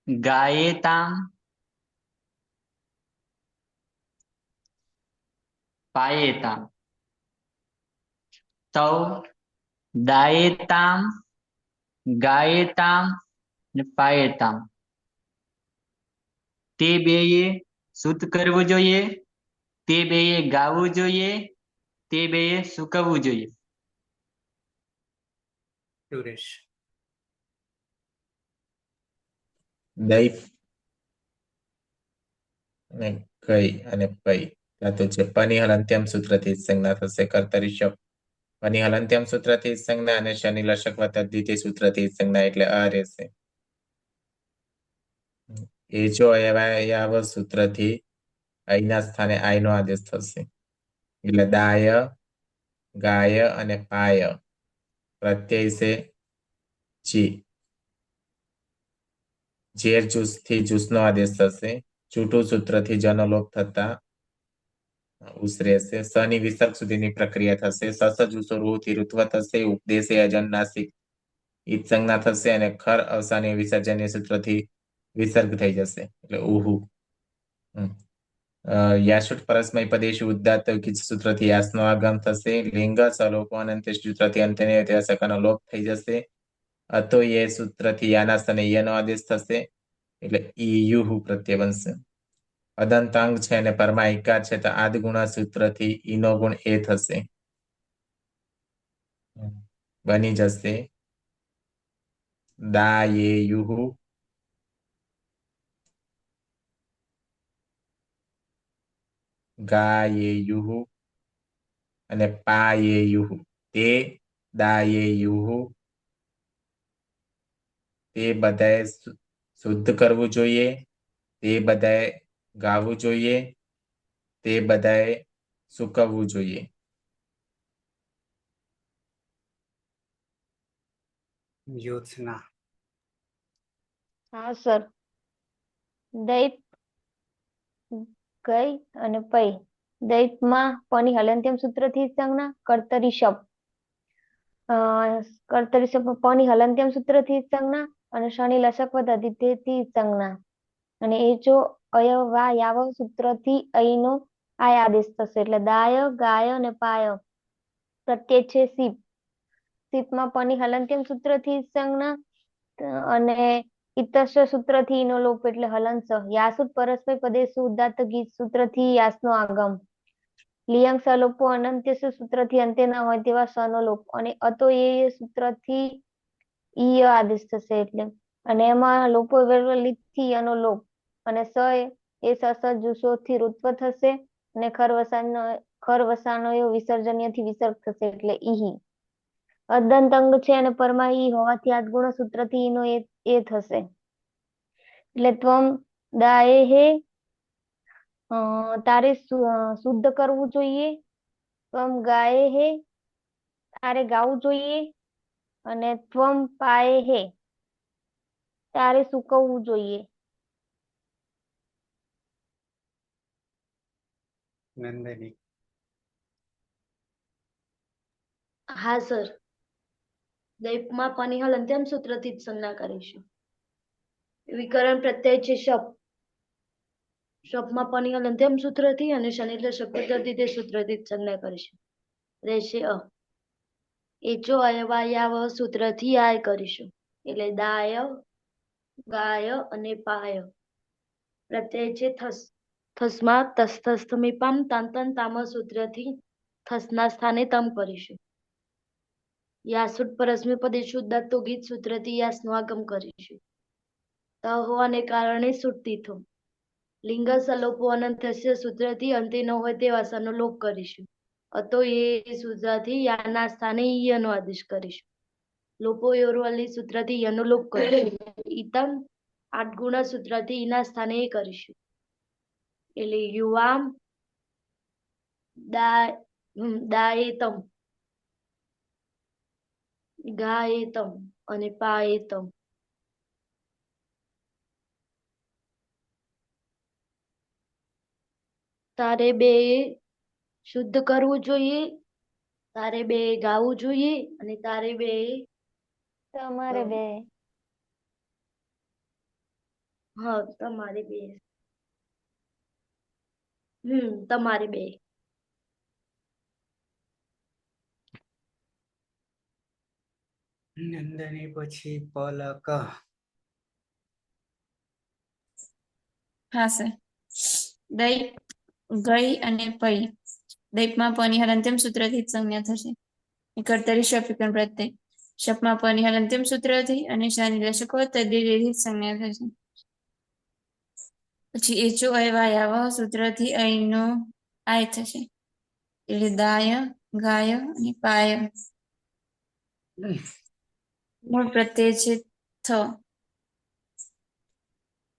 ગાયેતામ, પાયેતામ. તૌ દાયેતામ, ગાયેતામ ને પાયેતામ. તે બેએ શુદ્ધ કરવું જોઈએ, તે બેએ ગાવું જોઈએ, તે બેએ સૂકવવું જોઈએ. સુરેશ. દૈપ અને ગઈ અને પૈ ધાતુ છે. પની હલંત્યમ સૂત્રથી સંજ્ઞા થશે. કર્તરી શપ પની હલંત્યમ સૂત્રથી સંજ્ઞા અને શનિલક્ષક પદ્ધતિથી સૂત્રથી સંજ્ઞા એટલે અ રહેશે. એચો અયવ સૂત્રથી અહીંના સ્થાને આઈનો આદેશ થશે એટલે દાય, ગાય અને પાય. પ્રત્યય છે જી. ઝેર જૂસથી જૂસનો આદેશ થશે. છૂટું સૂત્રથી જનો લોપ થતા ઉસ રહેશે. સની વિસર્ગ સુધીની પ્રક્રિયા થશે. સસ જુસો રૂથી ઋત્વ થશે. ઉપદેશે અજન નાસિક ઈદ સંજ્ઞા થશે અને ખર અવસાની વિસર્જનીય સૂત્રથી વિસર્ગ થઈ જશે એટલે ઉહુ. યાશુટ પરસ્મય પદેશુ ઉદ્દાત સૂત્રથી યાસનો આગમ થશે. લિંગ સલોપન અંત્ય સૂત્રથી અંત્યને સકાનો લોપ થઈ જશે. અતો એ સૂત્રથી યાના સ્થાને યનો આદેશ થશે એટલે ઈયુહુ પ્રત્યય બનશે. અદંતાંગ છે અને પરમાયિકા છે તો આદ ગુણા સૂત્રથી ઈનો ગુણ એ થશે. બની જશે દાયેયુહુ, ગાયેયુહુ અને પાયેયુહુ. તે દાયેયુહુ તે બધાએ શુદ્ધ કરવું જોઈએ, તે બધાએ ગાવું જોઈએ, તે બધાએ સૂકવવું જોઈએ. જ્યોત્સના. હા સર. દૈપ, ગઈ અને પૈ. દૈપમાં પની હલંત્યમ સૂત્રથી સંજ્ઞા. કર્તરી શપ કર્તરી શપ પની હલંત્યમ સૂત્રથી સંજ્ઞા અને શનિલક્ષક પદ્ધતિથી સંજ્ઞા. અને એ જો અયવા યાવ સૂત્રથી અહીંનો આય આદેશ થશે એટલે દાય ગાય અને પાય પ્રત્યય છે સીપ. સીપમાં પની હલંત્યમ સૂત્રથી સંજ્ઞા અને ઇતસ્ય સૂત્રથી ઈનો લોપ એટલે હલંત યાસુટ પરસ્મય પદેશુ ઉદાત્ત ગીત સૂત્રથી યાસનો આગમ. લિયંગ સલોપો અનંત્ય સૂત્રથી અંતે ન હોય તેવા સનો લોપ અને અતો એ સૂત્રથી ઈ આદેશ થશે એટલે અને એમાં લોપો થી એનો લોપ અને સ એ સસ જુસો થી ઋત્વ થશે અને ખરવસાનો વિસર્જનીય થી વિસર્ગ થશે એટલે ઈ. અદંત અંગ છે અને પરમાં ઈ હોવાથી આદગુણ સૂત્રથી ઈનો એ થશે એટલે ત્વમ દાએ હે તારે શુદ્ધ કરવું જોઈએ, ત્વમ ગાય હે તારે ગાવું જોઈએ અને ત્વમ પાય હે તારે સૂકવવું જોઈએ. નંદની. હા સર. દૈપમાં પની હલંત્યમ સૂત્રથી જ સંજ્ઞા કરીશું. વિકરણ પ્રત્યય છે શપ. શપમાં પની હલંત્યમ સૂત્રથી અને શનિ શબ્દથી તે સૂત્રથી જ સંજ્ઞા કરીશું. રહેશે અ. એચો અયવાયાવ સૂત્રથી આય કરીશું એટલે દાય ગાય અને પાય પ્રત્યય છે થસ. થસમાં તસ્થસ્થમીપામ તાંતન તામ સૂત્રથી થસના સ્થાને તમ કરીશું. યાસુટ પરસ્મી પદે શુદ્ધાતો ગીત સૂત્રથી યાસનું આગમ કરીશું. ત હોવાને કારણે સુટ્ટી થો. લિંગ સલોપો અનંતસ્ય સૂત્રથી અંતે ન હોય તે વાસાનો લોપ કરીશું. અતો એ સૂત્રથી યાના સ્થાને ઈયનો આદેશ કરીશું. લોપો યોરવલી સૂત્રથી યનો લોપ કરીશું. ઈતમ 8 ગુણા સૂત્રથી ઈના સ્થાને એ કરીશું. એટલે યુવામ દાયેતમ ગાયેતમ અને પાયેતમ. તારે બે શુદ્ધ કરવું જોઈએ, તારે બે ગાવું જોઈએ અને તારે બે તમારે બે હા તમારે બે તમારે બે નંદની પછી પલક. હા સર. દૈપ ગઈ અને પૈ દૈપમાં પની હલંત્યમ સૂત્રથી જ સંજ્ઞા થશે. કર્તરી શપ વિકરણ પ્રત્યય શપમાં પની હલંત્યમ સૂત્રથી અને શાની દશકો તદ્દિથી જ સંજ્ઞા થશે. પછી એચો અયવાયાવ સૂત્રથી અહીંનો આય થશે એટલે દાય ગાય અને પાય. મૂળ પ્રત્યય છે થ.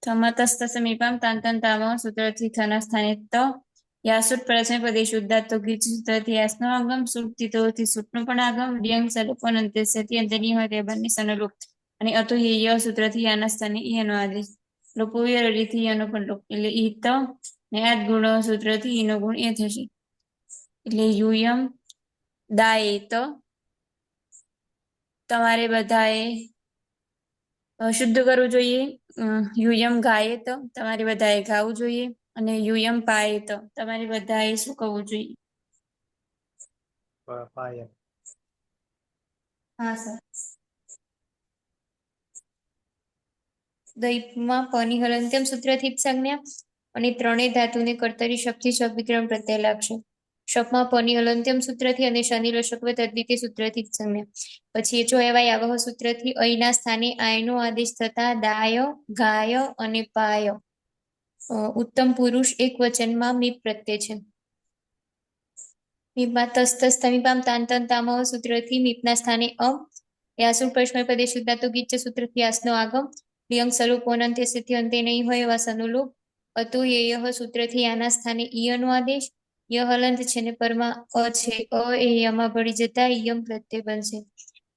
થમાં તસ્ત સમીપામ તાંતન તામ સૂત્રથી થના સ્થાને ત યાસુટ પરસ્મય પદે શુદ્ધાતો ગીચ સૂત્રથી યાસનો આગમ સુક્તિતોથી સૂટનું પણ આગમ ડિયંગ સલોપન અંત્યસ્યથી અંતની હોય તે બંને સનલોપ અને અતો ય સૂત્રથી યાના સ્થાને ઈયનો આદેશ. લોપોય રડીથી યનો પણ લોપ એટલે ઈ ત ને આ ગુણ સૂત્રથી ઈનો ગુણ એ થશે એટલે યુયમ દાય તો તમારે બધાએ શુદ્ધ કરવું જોઈએ. યુયમ ગાય તો તમારે બધાએ ગાવું જોઈએ અને યુયમ પાય તો તમારે બધાએ સૂકવવું જોઈએ. પાય. હા સર. દૈપમાં પની હલંત્યમ સૂત્રથી જ સંજ્ઞા અને ત્રણેય ધાતુને કર્તરી શબ્દથી શબ વિક્રમ પ્રત્યય લાગશે. શપમાં પની હલંત્યમ સૂત્રથી અને શનિ લશકવ તદ્દિતે સૂત્રથી જ સંજ્ઞા. પછી એ જો એવા આવહ સૂત્રથી અહીંના સ્થાને આયનો આદેશ થતા દાય ગાય અને પાય ઉત્તમ પુરુષ એક વચનમાં મીપ પ્રત્યય છે. મીપમાં તસ્તસ તમીપામ તાંતન તામહ સૂત્રથી મીપના સ્થાને યાસુર પરસ્મય પદે શુદ્ધાતો ગીચ સૂત્રથી યાસનો આગમ લિયંગ સ્વરૂપો અનંત્ય સ્થિતિ અંતે નહીં હોય એવા સનુલોપ અતો યહ સૂત્રથી યાના સ્થાને ઈયનો આદેશ. ય હલંત છે ને પરમાં અ છે એ યમાં ભળી જતા યમ પ્રત્યય બનશે.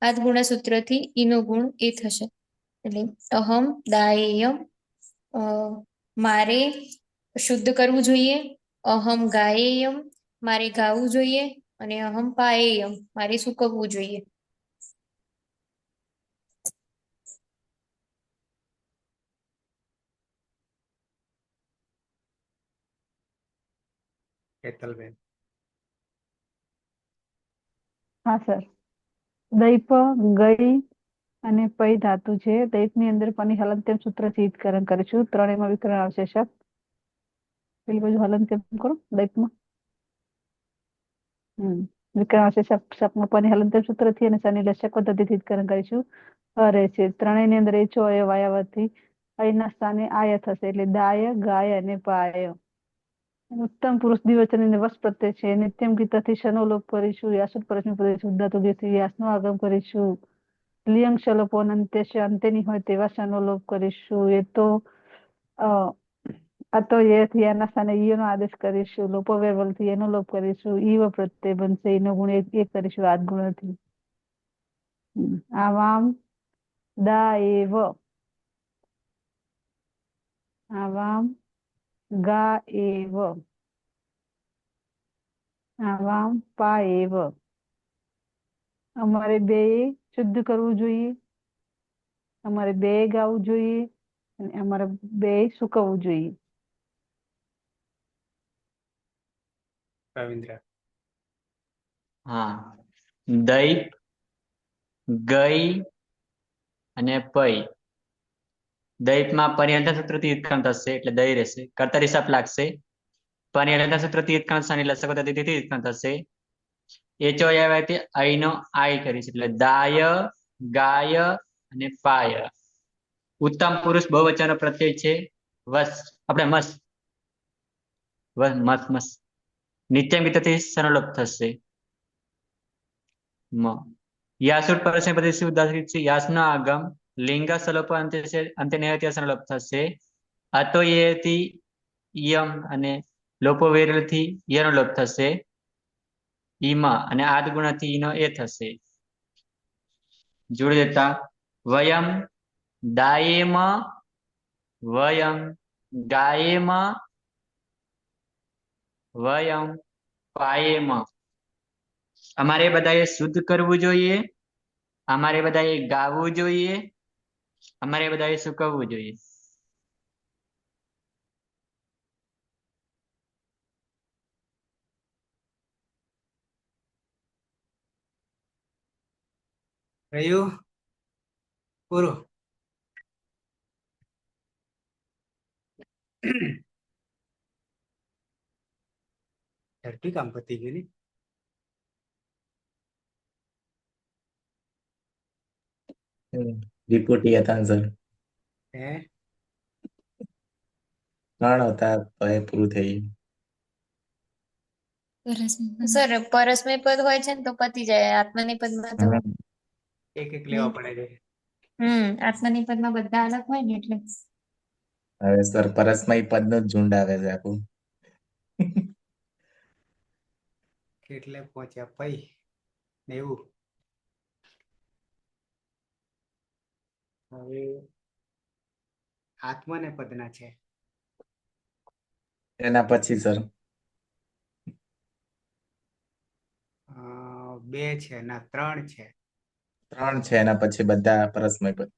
આદ ગુણ સૂત્રથી ઈનો ગુણ એ થશે એટલે અહમ દાયેયમ મારે શુદ્ધ કરવું જોઈએ, અહમ ગાયેયમ મારે ગાવું જોઈએ અને અહમ પાયેયમ મારે સૂકવવું જોઈએ. હેતલબેન. હા સર. દૈપ ગઈ અને પૈ ધાતુ છે. દૈપની અંદર પની હલંત્યમ સૂત્રથી હિતકરણ કરીશું. ત્રણેયમાં વિકરણ આવશે શબ્દ. પેલી બાજુ હલંત્યમ કરો દૈપમાં. વિકરણ આવશે શબ્દમાં પની હલંત્યમ સૂત્રથી અને શનિ લસ્યક પદ્ધતિથી હિતકરણ કરીશું. રહે છે. ત્રણેયની અંદર એ ચો એ વાયાવથી અહીંના સ્થાને આય થશે એટલે દાય ગાય અને પાય. ઉત્તમ પુરુષ દ્વિવચન અને વસ પ્રત્યય છે. નિત્યમ ગીતાથી શનો લોપ કરીશું. યાસુદ પરસ્મી પદે શુદ્ધાતુથી યાસનો આગમ કરીશું. લિયંગ શલોપો અંત્ય અંત્યની હોય તેવા શનો લોપ કરીશું. એ તો અતો એથી એના સ્થાને ઈનો આદેશ કરીશું. લોપો વેવલથી એનો લોપ કરીશું. ઈવ પ્રત્યય બનશે. એનો ગુણ એક કરીશું આદ ગુણથી. આવામ દા એવ આવામ ગા એવ આવામ પા એવ. અમારે બે શુદ્ધ કરવું જોઈએ. અમારે બે ગાવું જોઈએ અને અમારે બે સુકવવું જોઈએ. રવિન્દ્ર. હા. દૈપ ગઈ અને પૈ. દૈપમાં પરિહલન સૂત્રથી હિતકરણ થશે એટલે દઈ રહેશે. કર્તરી સપ લાગશે. પરિહલન સૂત્રથી હિતકરણ શનિ લસ્યક પદ્ધતિથી હિતકરણ થશે. એચો આવ્યાથી અહીંનો આય કરીશ એટલે દાય ગાય અને પાય. ઉત્તમ પુરુષ બહુવચનનો પ્રત્યય છે. વસ આપણે મસ મસ મસ. નિત્યમ ગીતથી સનલોપ થશે. યાસુડ પરસ્મૈ પદથી ઉદાહરિત છે. યાસનો આગમ લિંગ સલોપ અંતે છે. અંતે નહત્ય સનલોપ થશે. અતો એથી યમ અને લોપો વેરલથી યનો લોપ થશે. ઈમાં અને આદ ગુણથી ઈનો એ થશે. જોડી દેતા વયમ દાયેમ વયમ ગાયેમ વયમ પાયેમ. અમારે બધાએ શુદ્ધ કરવું જોઈએ. અમારે બધાએ ગાવું જોઈએ. અમારે બધાએ સુકવવું જોઈએ. રહ્યું પૂરું. ઝડપી કામ પતી ગયું ને. રિપોર્ટ હતા સર. હે 3 હતા તો એ પૂરું થઈ સર પરસ્મય પદ હોય છે ને તો પતી જાય. આત્મનિપદ પદમાં તો ગયું. એક એક લેવા પડે છે. આત્મનિપદ પદમાં બધા અલગ હોય ને એટલે. હવે સર પરસ્મય પદનું જ ઝુંડ આવે છે આખું. કેટલે પહોંચ્યા પૈ 90. હવે આત્મને પદના છે. એના પછી સર 2 છે ના 3 છે. 3 છે. એના પછી બધા પરસ્મય પદ.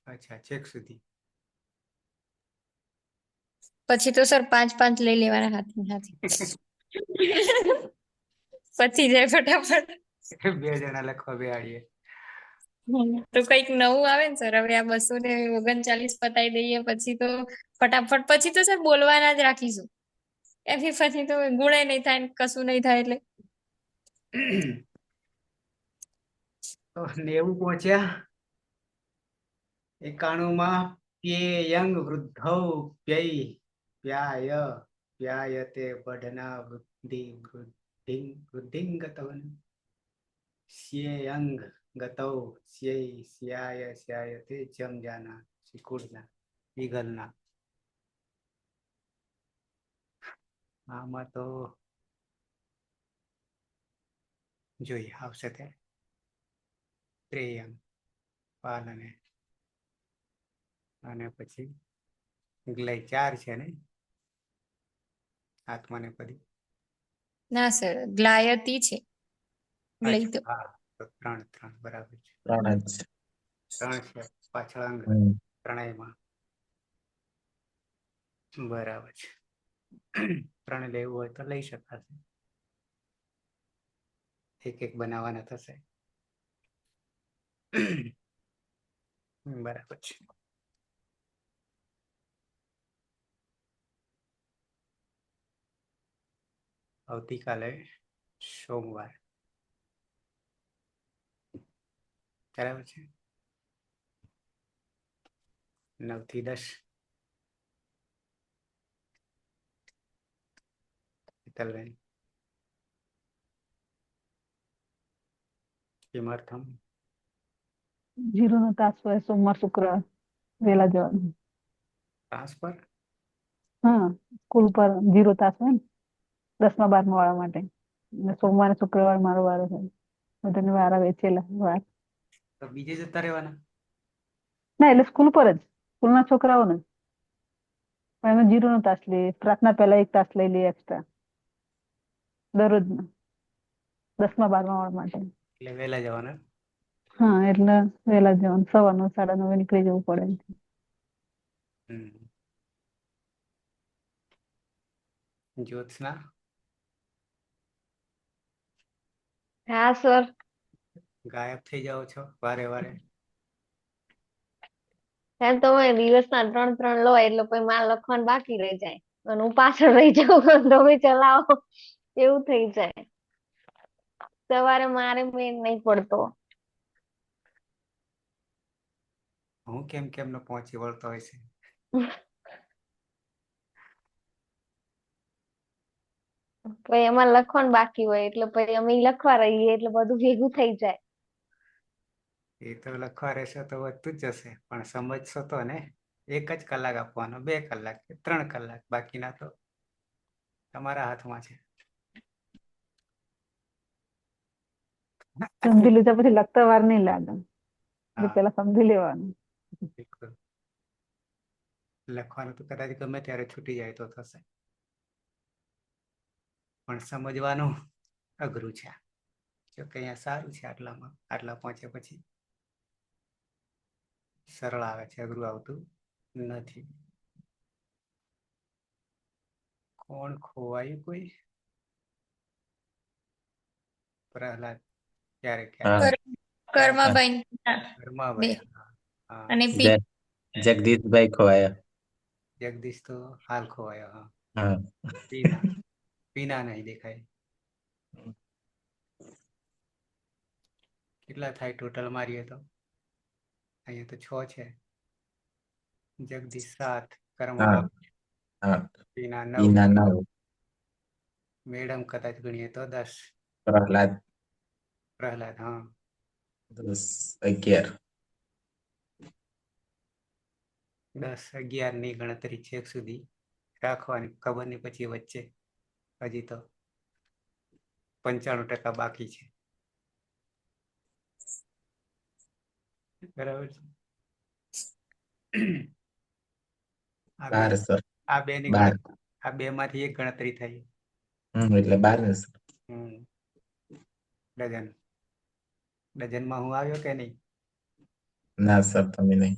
અચ્છા છેક સુધી. પછી તો સર 5 લઈ લેવાના હાથમાં હાથ. પતી જાય ફટાફટ. 2 જણા લખવા બેહાડીએ. તો કઈક નવું આવે ને સર. હવે આ 239 પતાઈ દઈએ પછી તો ફટાફટ. પછી તો સર બોલવાના જ રાખીશું. એથી પછી તો ગુણાય નહીં થાય કશું નહીં થાય એટલે. તો 90 પહોંચ્યા. 91માં પ્યેયંગ વૃદ્ધૌ પ્યય પ્યાય પ્યાયતે બઢના વૃદ્ધિં ગતવન સ્યેયંગ ગતૌ સ્યેય સ્યાય સ્યાયતે જમ જાના શિકુળના ઈગલના. આમાં તો જોઈએ આવશે તે પ્રેયંગ પાલને અને પછી ગ્લય 4 છે ને આત્માને પદી. ના સર ગ્લાયતી છે. ગ્લય તો હા તો 3 બરાબર છે. 3 જ. 3 છે પાછળ અંગ. ત્રણેયમાં બરાબર છે. ત્રણે લેવું હોય તો લઈ શકાશે. એક એક બનાવવાના થશે. બરાબર છે. આવતીકાલે સોમવાર, બરાબર છે. 9 થી 10. હિતલબેન, કિમર્થમ? 0 નો તાસ હોય સોમવાર શુક્રવાર વહેલા જવાનું. ટ્રાન્સફર? હા, સ્કૂલ પર 0 તાસ હોય ને 10મા 12મા વાળા માટે. અને સોમવારે શુક્રવાર મારો વારો હોય. બધાને વારા વેચેલા વાર. તો બીજે જતા રહેવાના? ના, એટલે સ્કૂલ પર જ સ્કૂલના છોકરાઓને પણ એમાં 0 નો તાસ લે. પ્રાર્થના પહેલા 1 તાસ લઈ લે એક્સ્ટ્રા દરરોજના 10મા 12મા વાળા માટે. એટલે વહેલા જવાના? હા, એટલે વહેલા જવાનું. 9:15 9:30 નીકળી જવું પડે. જ્યોત્સના? હા સર. ગાયબ થઈ જાઓ છો વારે વારે. એમ તો હું દિવસના 3 લો એટલે પછી મારે લખવાનું બાકી રહી જાય અને હું પાછળ રહી જાઉં તમે ચલાવો એવું થઈ જાય. સવારે મારે મેળ નહીં પડતો. હું કેમ નો પહોંચી વળતો હોય છે. પછી એમાં લખવાનું બાકી હોય એટલે પછી અમે લખવા રહીએ એટલે બધું ભેગું થઈ જાય. એ તો લખવા રહેશે તો વધતું જ જશે, પણ સમજશો તો ને. 1 જ કલાક આપવાનો, 2 કલાક કે 3 કલાક, બાકીના તો તમારા હાથમાં છે. સમજી લીધા પછી લખતા વાર નહીં લાગે. એટલે હા, પેલા સમજી લેવાનું. બિલકુલ. લખવાનું તો કદાચ ગમે ત્યારે છૂટી જાય તો થશે, પણ સમજવાનું અઘરું છે. જો કે અહીંયા સારું છે, આટલા પહોંચ્યા પછી સરળ આવે છે, અઘરું આવતું નથી. કોણ ખોવાયું? કોઈ? પ્રહલાદ? ક્યારે હા, કર્મભાઈ ઘરમાં બે ભાઈ? હા, અને પી જગદીશભાઈ ખોવાયા. જગદીશ તો હાલ ખોવાયો. હા, હા, પીના નહીં દેખાય. કેટલા થાય ટોટલ મારીએ તો? અહીંયા તો 6 છે. જગદીશ 7, કર્મા હા, 8, હા. પીના 9, ઈના 9, મેડમ કદાચ ગણીએ તો 10, પ્રહલાદ પ્રહલાદ 10, 11. 10 11 ની ગણતરી છેક સુધી રાખવાની. ખબર નહીં પછી વચ્ચે હજી તો 95% બાકી છે. બરાબર છે. આ બે 12 સર, આ બે ની 12. આ 2 માંથી એક ગણતરી થઈ. એટલે 12 ને સર. ડઝનમાં હું આવ્યો કે નહીં? ના સર, તમે નહીં.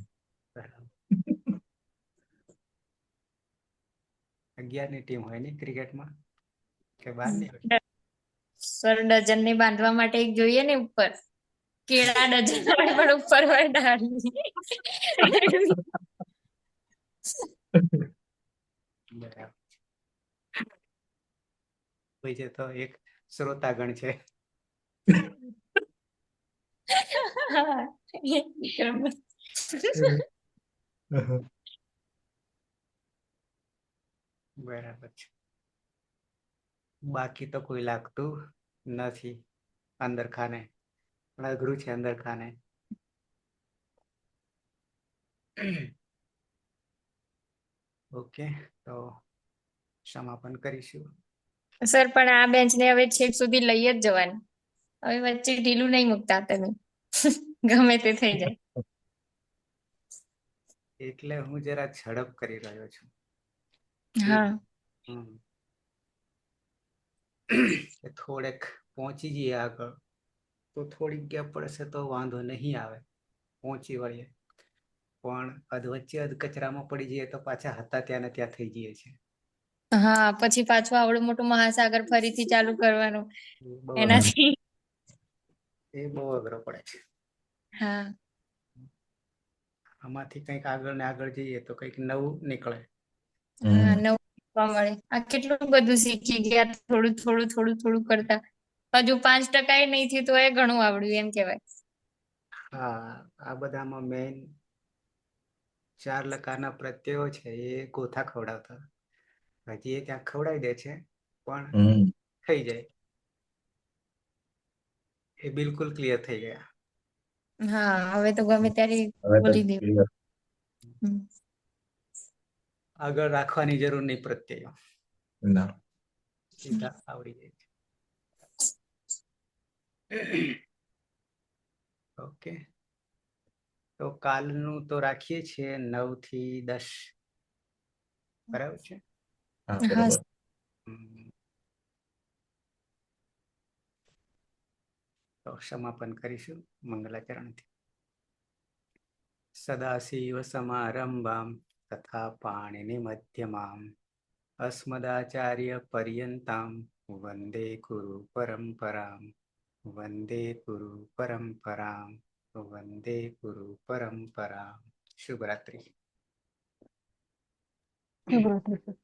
11 ની ટીમ હોય ને ક્રિકેટમાં, કે 12 ની હોય? સર ડઝન ને બાંધવા માટે એક જોઈએ ને ઉપર કેળા ડઝન હોય પણ ઉપર હોય ડાળી. બરાબર. હોય છે તો એક શ્રોતાગણ છે. બરાબર છે. બાકી તો કોઈ લાગતું નથી અંદર ખાને, પણ અઘરું છે અંદર ખાને. ઓકે, તો સમાપન કરીશું. સર પણ આ બેન્ચ ને હવે છેક સુધી લઈ જ જવાની. હવે વચ્ચે ઢીલું નહીં મૂકતા તમે. ગમે તે થઈ જાય. એટલે હું જરા ઝડપ કરી રહ્યો છું. હા, થોડેક પહોંચી જઈએ આગળ તો થોડીક ગેપ પડશે તો વાંધો નહીં આવે, પહોંચી વળીએ. પણ અધવચ્ચે અધકચરામાં પડી જઈએ તો પાછા હતા ત્યાં ને ત્યાં થઈ જઈએ છે. હા પછી પાછું આવડું મોટું મહાસાગર ફરીથી ચાલુ કરવાનું એ બહુ એનાથી અઘરો પડે છે. હા આમાંથી કંઈક આગળ ને આગળ જઈએ તો કંઈક નવું નીકળે. હા નવું શીખવા મળે. આ કેટલું બધું શીખી ગયા થોડું થોડું થોડું થોડું કરતા. હજુ 5% નહીં થયું તો એ ઘણું આવડ્યું એમ કહેવાય. હા, આ બધામાં મેઇન 4 લકારના પ્રત્યયો છે એ ગોથા ખવડાવતા. હજી એ ત્યાં ખવડાવી દે છે પણ થઈ જાય. એ બિલકુલ ક્લિયર થઈ ગયા. હા હવે તો ગમે ત્યારે બોલી દેવું. આગળ રાખવાની જરૂર નહીં પ્રત્યયો. ના. સીધા આવડી જાય છે. ઓકે, તો કાલનું તો રાખીએ છીએ 9 થી 10. બરાબર છે. હા હા બરાબર. તો સમાપન કરીશું મંગલાચરણથી. સદાશિવ સમારંભામ તથા પાણીની મધ્યમામ અસ્મદાચાર્ય પર્યંતામ વંદે ગુરુ પરંપરામ વંદે ગુરુ પરંપરામ વંદે ગુરુ પરંપરામ. શુભરાત્રિ. શુભરાત્રી સર.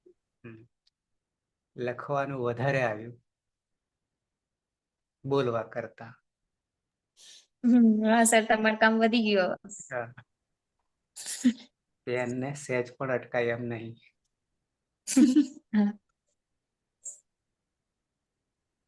લખવાનું વધારે આવ્યું બોલવા કરતા. હા સર તમારું કામ વધી ગયું હવે. પેનને સહેજ પણ અટકાય એમ નહીં. હા